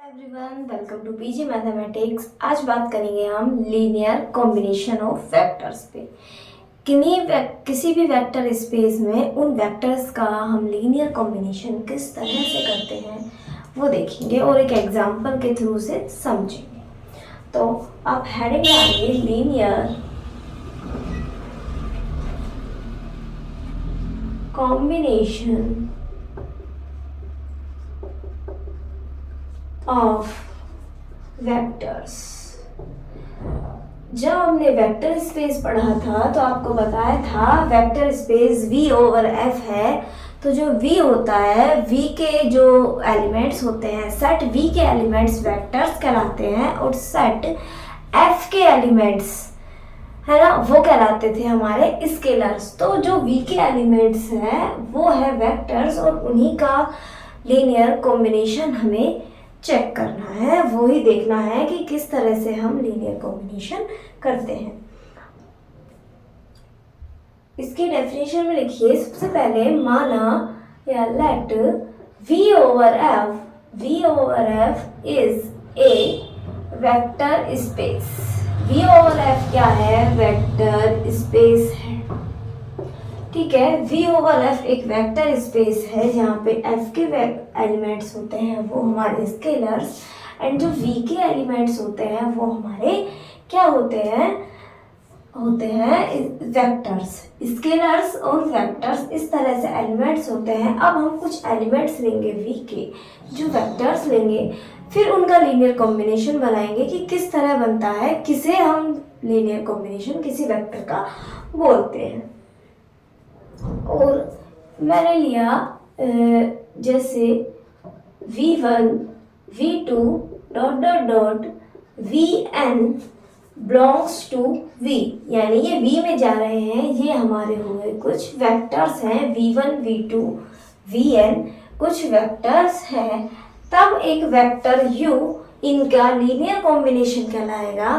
Everyone, welcome to PG mathematics. आज बात करेंगे हम लीनियर कॉम्बिनेशन ऑफ वेक्टर्स पे। किसी भी वेक्टर स्पेस में उन वेक्टर्स का हम लीनियर कॉम्बिनेशन किस तरह से करते हैं वो देखेंगे और एक एग्जांपल के थ्रू से समझेंगे। तो आप हेडिंग डालिए लीनियर कॉम्बिनेशन ऑफ वेक्टर्स। जब हमने वेक्टर स्पेस पढ़ा था तो आपको बताया था vector space V over F है। तो जो V होता है, V के जो एलिमेंट्स होते हैं, सेट V के एलिमेंट्स वेक्टर्स कहलाते हैं और सेट F के एलिमेंट्स है ना, वो कहलाते थे हमारे स्केलर्स। तो जो V के एलिमेंट्स हैं वो है वेक्टर्स और उन्हीं का लीनियर कॉम्बिनेशन हमें चेक करना है, वो ही देखना है कि किस तरह से हम लीनियर कॉम्बिनेशन करते हैं। इसकी डेफिनेशन में लिखिए, सबसे पहले माना या let V over F is a vector space. V over F क्या है? वेक्टर स्पेस है। ठीक है, V ओवर F एक वेक्टर स्पेस है जहाँ पे F के एलिमेंट्स होते हैं वो हमारे स्केलर्स एंड जो V के एलिमेंट्स होते हैं वो हमारे क्या होते हैं वेक्टर्स। स्केलर्स और वेक्टर्स इस तरह से एलिमेंट्स होते हैं। अब हम कुछ एलिमेंट्स लेंगे V के, जो वेक्टर्स लेंगे, फिर उनका लीनियर कॉम्बिनेशन बनाएंगे कि किस तरह बनता है, किसे हम लीनियर कॉम्बिनेशन किसी वेक्टर का बोलते हैं। और मैंने लिया जैसे V1 V2 dot Vn belongs to V, यानी ये V में जा रहे हैं, ये हमारे हुए कुछ वेक्टर्स हैं V1 V2 Vn कुछ वेक्टर्स हैं। तब एक वेक्टर U इनका लीनियर कॉम्बिनेशन कहलाएगा।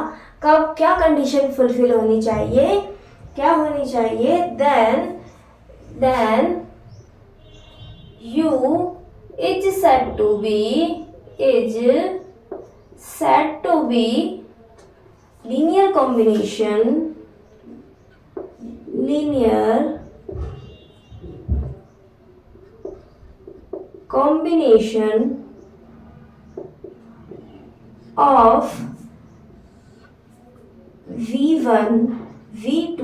कब क्या कंडीशन फुलफिल होनी चाहिए? क्या होनी चाहिए? then U is said to be linear combination of V1 V2,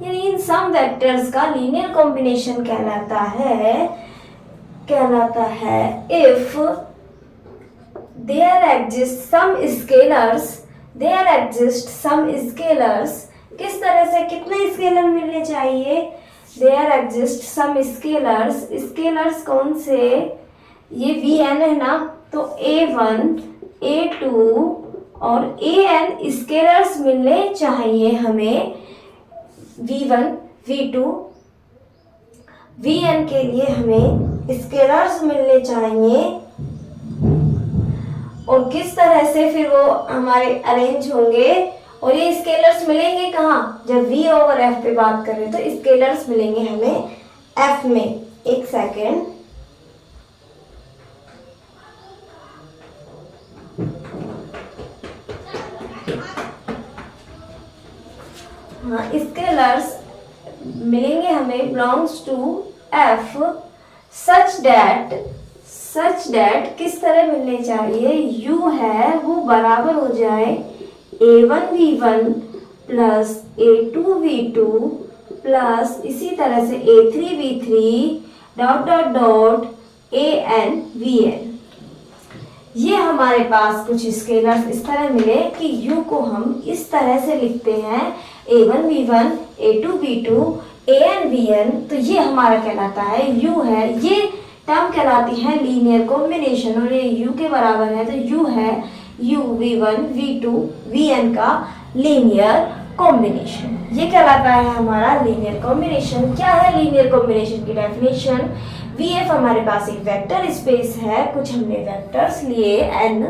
यानी इन सम वेक्टर्स का लीनियर कॉम्बिनेशन कहलाता है if there exist some scalars. किस तरह से? कितने स्केलर मिलने चाहिए? देयर एग्जिस्ट सम स्केलर्स कौन से? ये Vn है ना, तो A1 A2 और An स्केलर्स मिलने चाहिए हमें। V1 V2 Vn के लिए हमें स्केलर्स मिलने चाहिए। और किस तरह से फिर वो हमारे अरेंज होंगे? और ये स्केलर्स मिलेंगे कहाँ? जब V ओवर F पे बात करें तो स्केलर्स मिलेंगे हमें F में। एक सेकेंड, हाँ, स्केलर्स मिलेंगे हमें belongs to F such that किस तरह मिलने चाहिए? U है वो बराबर हो जाए A1 V1 plus A2 V2 plus इसी तरह से A3 V3 dot An Vn। ये हमारे पास कुछ स्केलर्स इस तरह मिले कि U को हम इस तरह से लिखते हैं A1 V1 A2 V2 An Vn। तो ये हमारा कहलाता है U है, ये टर्म कहलाती है लीनियर कॉम्बिनेशन और ये U के बराबर है, तो U है U V1 V2 Vn का लीनियर कॉम्बिनेशन। ये कहलाता है हमारा लीनियर कॉम्बिनेशन। क्या है लीनियर कॉम्बिनेशन की डेफिनेशन? VF हमारे पास एक वेक्टर स्पेस है, कुछ हमने वेक्टर्स लिए n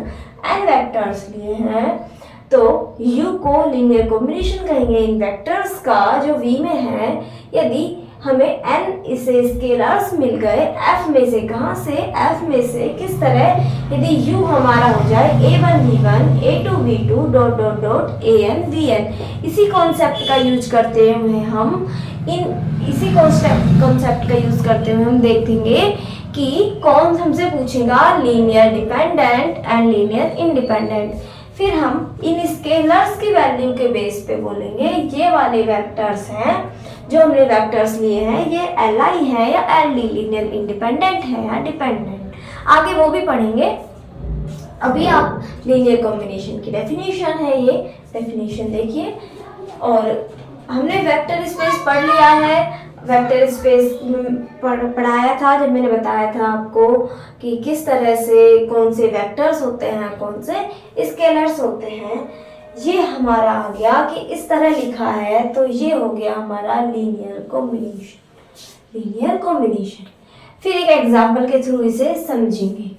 वेक्टर्स लिए हैं, तो U को लीनियर कॉम्बिनेशन कहेंगे इन वेक्टर्स का जो V में है। यदि हमें n इसे स्केलर्स मिल गए f में से। कहाँ से? f में से। किस तरह? यदि u हमारा हो जाए a1 v1 a2 v2 dot dot dot an vn। इसी कॉन्सेप्ट का यूज करते हुए हम देखेंगे कि कौन हमसे पूछेगा linear dependent and linear independent. फिर हम इन स्केलर्स की वैल्यू के बेस पे बोलेंगे ये वाले वेक्टर्स हैं जो हमने वेक्टर्स लिए हैं, ये Li है या Ld, लीनियर इंडिपेंडेंट है या डिपेंडेंट। आगे वो भी पढ़ेंगे। अभी आप लीनियर कॉम्बिनेशन की डेफिनेशन है, ये डेफिनेशन देखिए। और हमने वेक्टर स्पेस पढ़ लिया है। वेक्टर स्पेस पढ़ाया था जब मैंने बताया था आपको कि किस तरह से कौन से वेक्टर्स होते हैं, कौन से स्केलर्स होते हैं। ये हमारा आ गया कि इस तरह लिखा है, तो ये हो गया हमारा लीनियर कॉम्बिनेशन। Linear combination. फिर एक एग्जाम्पल के थ्रू इसे समझेंगे।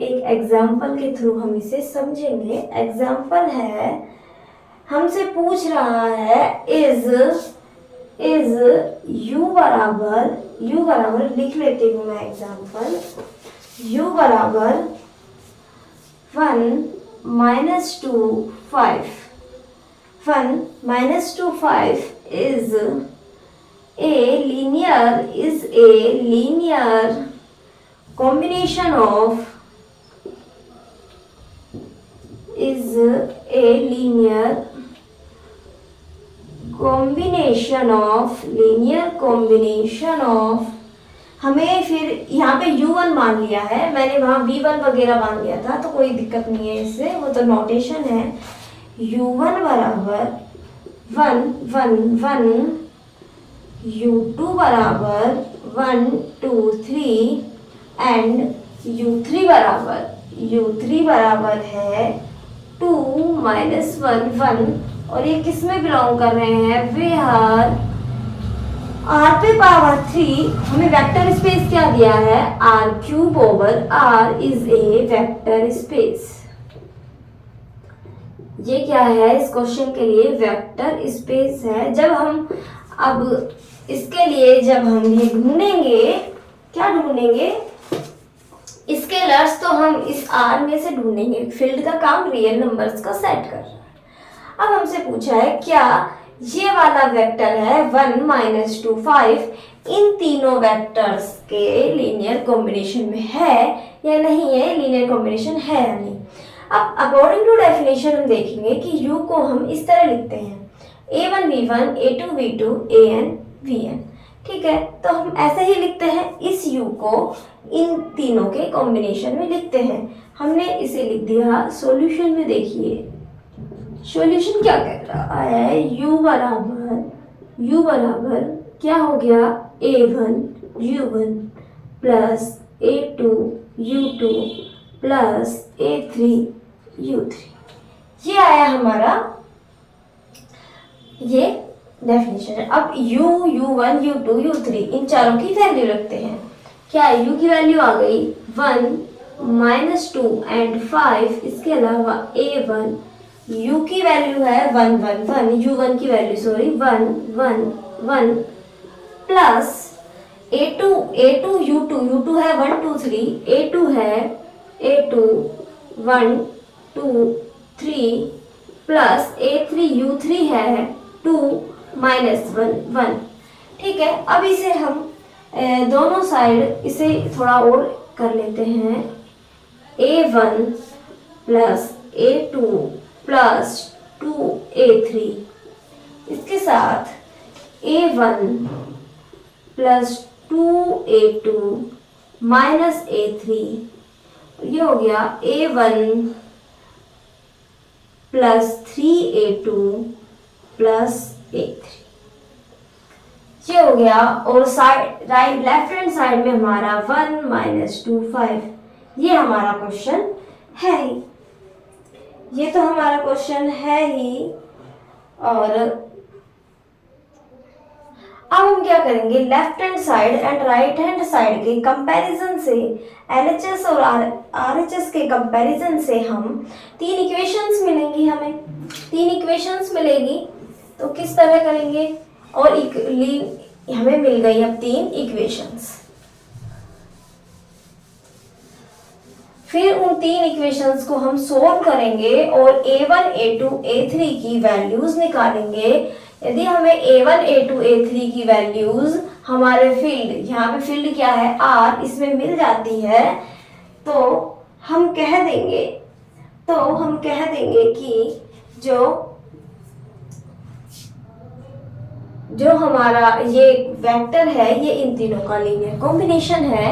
एक एग्जाम्पल के थ्रू हम इसे समझेंगे। एग्जाम्पल है, हमसे पूछ रहा है इज u बराबर लिख लेती हूँ मैं एग्जाम्पल। u बराबर 1 -2 5 1 -2 5 is a linear combination of हमें फिर यहाँ पे u1 मान लिया है, मैंने वहाँ v1 वगैरह मान लिया था, तो कोई दिक्कत नहीं है इससे, वो तो नोटेशन है। u1 बराबर 1 1 1, u2 बराबर 1 2 3 एंड u3 बराबर है 2 -1 1। और ये किस में बिलोंग कर रहे हैं? वे आर r पे पावर 3। हमें वेक्टर स्पेस क्या दिया है? r³ over r is a vector space. ये क्या है इस क्वेश्चन के लिए? वेक्टर स्पेस है। जब हम अब इसके लिए जब हम ये ढूंढेंगे, क्या ढूंढेंगे? स्केलर्स तो हम इस r में से ढूंढेंगे। फील्ड का काम रियल नंबर्स का सेट कर रहा है। अब हमसे पूछा है क्या ये वाला वेक्टर है 1 -2 5 इन तीनों वेक्टर्स के लीनियर कॉम्बिनेशन में है या नहीं है? लीनियर कॉम्बिनेशन है या नहीं। अब अकॉर्डिंग टू डेफिनेशन हम देखेंगे कि u को हम इस तरह लिखते हैं a1 v1 a2 v2 an vn। ठीक है, तो हम ऐसे ही लिखते हैं। इस u को इन तीनों के कॉम्बिनेशन में लिखते हैं। हमने इसे लिख दिया। सॉल्यूशन में देखिए सॉल्यूशन क्या कह रहा है? u बराबर क्या हो गया? a1 u1 plus a2 u2 plus a3 u3। ये आया हमारा, ये डेफिनेशन है। अब u1 u2 u3 इन चारों की वैल्यू रखते हैं। क्या u की वैल्यू आ गई 1 -2 एंड 5। इसके अलावा a1 u की वैल्यू है 1 1 1, u1 की वैल्यू 1 1 1 प्लस a2 u2 है 1 2 3, a2 है 1 2 3 प्लस a3 u3 है 2 -1 1। ठीक है, अब इसे हम दोनों साइड इसे थोड़ा और कर लेते हैं। a1 plus a2 plus 2a3, इसके साथ a1 plus 2a2 minus a3, ये हो गया a1 plus 3a2 plus a3, ये हो गया। और side right left hand side में हमारा 1 -2 5। ये हमारा क्वेश्चन है ही, ये तो हमारा क्वेश्चन है ही। और अब हम क्या करेंगे? Left hand side and right hand side के कंपैरिजन से, LHS और RHS के कंपैरिजन से हम 3 इक्वेशंस मिलेंगी। हमें 3 इक्वेशंस मिलेगी, तो किस तरह करेंगे? और हमें मिल गई अब 3 इक्वेशंस। फिर उन 3 इक्वेशंस को हम सोल्व करेंगे और a1, a2, a3 की वैल्यूज निकालेंगे। यदि हमें a1, a2, a3 की वैल्यूज हमारे फील्ड, यहाँ पे फील्ड क्या है r, इसमें मिल जाती है तो हम कह देंगे कि जो हमारा ये वेक्टर है ये इन तीनों का लीनियर कॉम्बिनेशन है,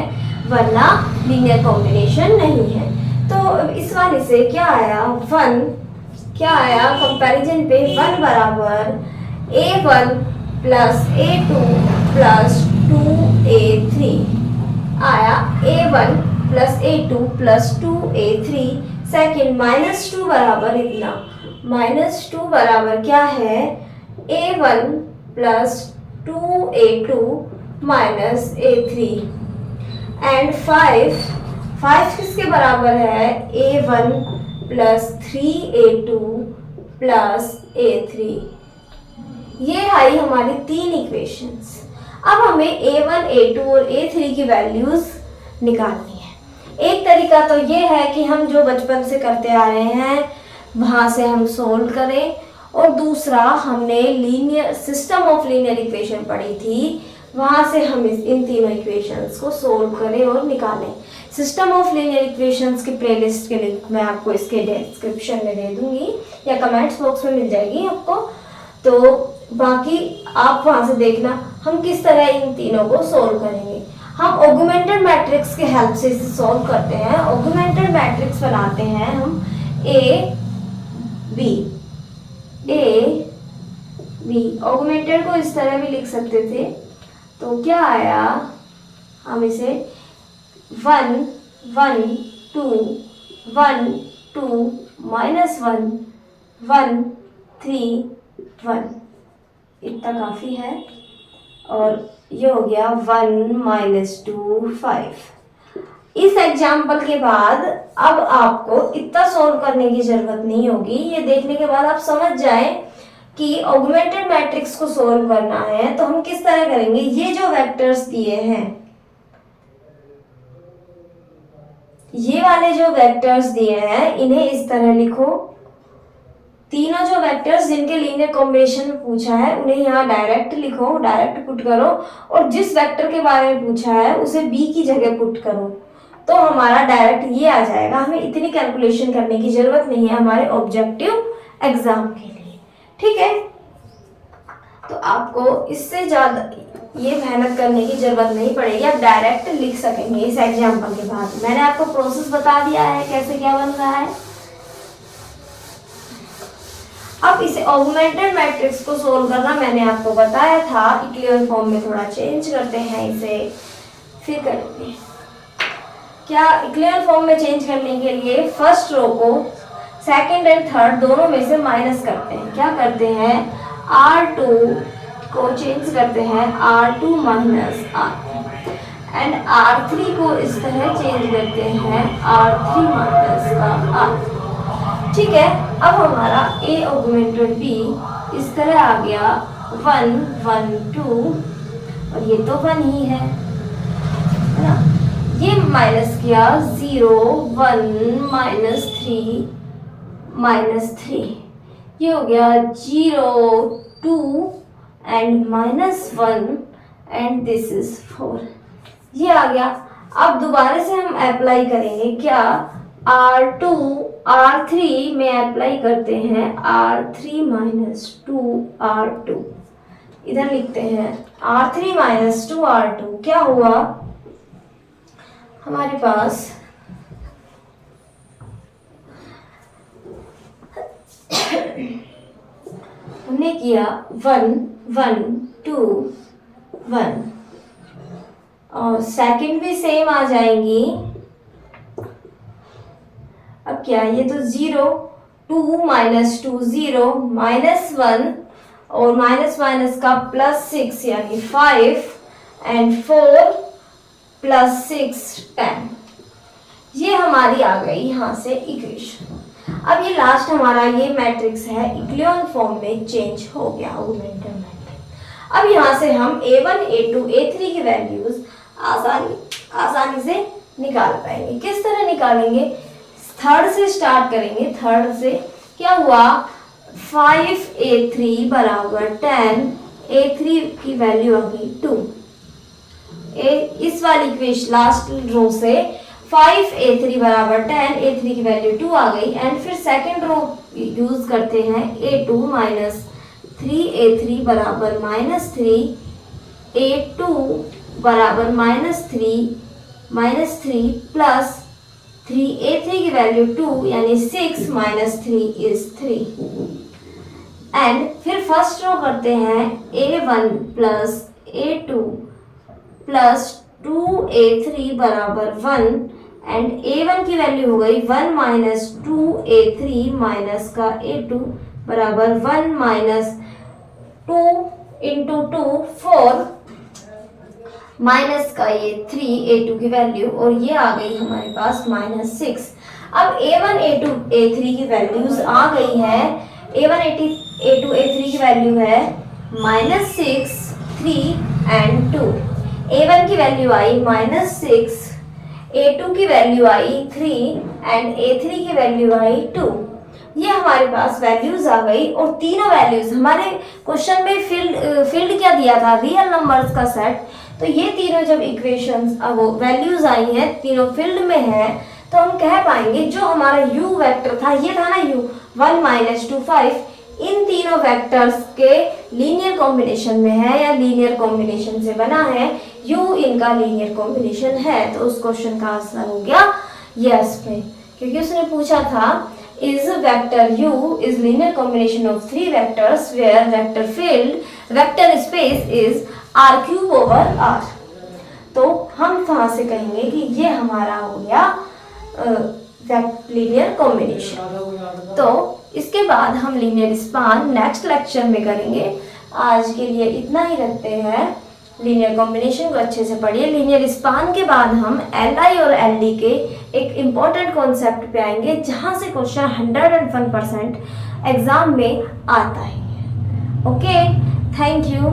वरना लीनियर कॉम्बिनेशन नहीं है। तो इस वाले से क्या आया, कंपैरिजन पे 1 बराबर a1 plus a2 plus 2a3 आया। a1 plus a2 plus 2a3। Second -2 बराबर इतना, -2 बराबर क्या है, a1 plus 2a2 minus a3। And 5 किसके बराबर है, a1 plus 3a2 plus a3। ये आई हमारी 3 इक्वेशंस। अब हमें a1, a2 और a3 की वैल्यूज निकालनी है। एक तरीका तो ये है कि हम जो बचपन से करते आ रहे हैं वहां से हम सोल्व करें, और दूसरा हमने linear system of linear equation पढ़ी थी, वहां से हम इन तीनों इक्वेशंस को सोल्व करें और निकालें। सिस्टम ऑफ लीनियर इक्वेशंस की प्लेलिस्ट के लिंक मैं आपको इसके डिस्क्रिप्शन में दे दूंगी या कमेंट्स बॉक्स में मिल जाएगी आपको, तो बाकी आप वहां से देखना हम किस तरह इन तीनों को सोल्व करेंगे। हम ऑगमेंटेड मैट्रिक्स के हेल्प से इसे सोल्व करते हैं। ऑगमेंटेड मैट्रिक्स बनाते हैं हम ए बी। ऑगमेंटेड को इस तरह भी लिख सकते थे, तो क्या आया, हम इसे 1 1 2 1 2 -1 1 3 1, इतना काफ़ी है। और ये हो गया 1 -2 5। इस एग्जाम्पल के बाद अब आपको इतना सोल्व करने की जरूरत नहीं होगी। ये देखने के बाद आप समझ जाएं कि ऑगमेंटेड मैट्रिक्स को सोल्व करना है तो हम किस तरह करेंगे। ये जो वेक्टर्स दिए हैं, ये वाले जो वेक्टर्स दिए हैं इन्हें इस तरह लिखो। तीनों जो वेक्टर्स जिनके लीनियर कॉम्बिनेशन में पूछा है उन्हें यहाँ डायरेक्ट लिखो, डायरेक्ट पुट करो, और जिस वेक्टर के बारे में पूछा है उसे बी की जगह पुट करो, तो हमारा डायरेक्ट ये आ जाएगा। हमें इतनी कैलकुलेशन करने की जरूरत नहीं है हमारे ऑब्जेक्टिव एग्जाम के लिए, ठीक है। तो आपको इससे ज्यादा ये मेहनत करने की जरूरत नहीं पड़ेगी, आप डायरेक्ट लिख सकेंगे इस एग्जाम्पल के बाद। मैंने आपको प्रोसेस बता दिया है कैसे क्या बन रहा है। अब इसे ऑगमेंटेड मैट्रिक्स को सोल्व करना मैंने आपको बताया था, इक्लियर फॉर्म में थोड़ा चेंज करते हैं इसे, फिर करेंगे क्या। इक्लियर फॉर्म में चेंज करने के लिए फर्स्ट रो को सेकंड एंड थर्ड दोनों में से माइनस करते हैं। क्या करते हैं, R2 को चेंज करते हैं R2 minus R3, and R3 को इस तरह चेंज करते हैं R3 माइनस का R3। ठीक है, अब हमारा A ऑगमेंटेड B इस तरह आ गया 1 1 2, और ये तो 1 ही है ना। ये माइनस किया 0 1 -3 ये हो गया 0 2 एंड -1 एंड दिस इज 4, ये आ गया। अब दोबारा से हम अप्लाई करेंगे क्या, R2 R3 में अप्लाई करते हैं R3 -2 R2, इधर लिखते हैं R3 -2 R2। क्या हुआ, हमारे पास हमने किया 1 1 2 1, और सेकंड भी सेम आ जाएंगी। अब क्या, ये तो 0 2 -2 0 -1 और माइनस माइनस का +6 यानी 5 एंड 4 +6 10, ये हमारी आ गई यहाँ से इक्वेशन। अब ये लास्ट हमारा ये मैट्रिक्स है इक्लियन फॉर्म में चेंज हो गया ऑगमेंटेड मैट्रिक्स। अब यहाँ से हम A1, A2, A3 की वैल्यूज आसानी से निकाल पाएंगे। किस तरह निकालेंगे? थर्ड से स्टार्ट करेंगे। थर्ड से क्या हुआ? 5A3 बराबर 10, A3 की वैल्यू आ गई 2। इस वाली इक्वेशन लास्ट रो से 5A3 बराबर 10, A3 की वैल्यू 2 आ गई। एंड फिर सेकेंड रो यूज करते हैं A2 माइनस 3A3 बराबर -3, A2 बराबर -3 प्लस 3A3 की वैल्यू 2 यानी 6 माइनस 3 इज 3। एंड फिर फर्स्ट रो करते हैं A1 plus A2 plus 2A3 बराबर 1 एंड A1 की वैल्यू हो गई 1 माइनस 2A3 माइनस का A2 बराबर 1 माइनस 2 इंटू 2 4 माइनस का ये 3A2 की वैल्यू और ये आ गई हमारे पास -6। अब A1, A2, A3 की वैल्यूज आ गई है। A1, A2, A3 की वैल्यू है -6, 3 एंड 2। A1 की वैल्यू आई -6, A2 की वैल्यू आई 3 एंड A3 की वैल्यू आई 2। ये हमारे पास वैल्यूज आ गई और तीनों वैल्यूज हमारे क्वेश्चन में फील्ड क्या दिया था? रियल नंबर्स का सेट। तो ये तीनों जब इक्वेशंस अब वैल्यूज आई हैं, तीनों फील्ड में है, तो हम कह पाएंगे जो हमारा u वेक्टर था, ये था ना u 1 - 2 5, इन तीनों वेक्टर्स के लीनियर कॉम्बिनेशन में है या लीनियर कॉम्बिनेशन से बना है। u इनका लीनियर कॉम्बिनेशन है। तो उस क्वेश्चन का आंसर हो गया यस पे, क्योंकि उसने पूछा था is vector u is linear combination of 3 vectors where vector space is r³/r। तो हम वहां से कहेंगे कि ये हमारा हो गया लीनियर कॉम्बिनेशन। तो इसके बाद हम लीनियर स्पान नेक्स्ट लेक्चर में करेंगे। आज के लिए इतना ही रखते हैं। लीनियर कॉम्बिनेशन को अच्छे से पढ़िए। लीनियर स्पान के बाद हम LI और LD के एक इम्पॉर्टेंट कॉन्सेप्ट पे आएंगे, जहाँ से क्वेश्चन 101% एग्जाम में आता है। Okay, thank you.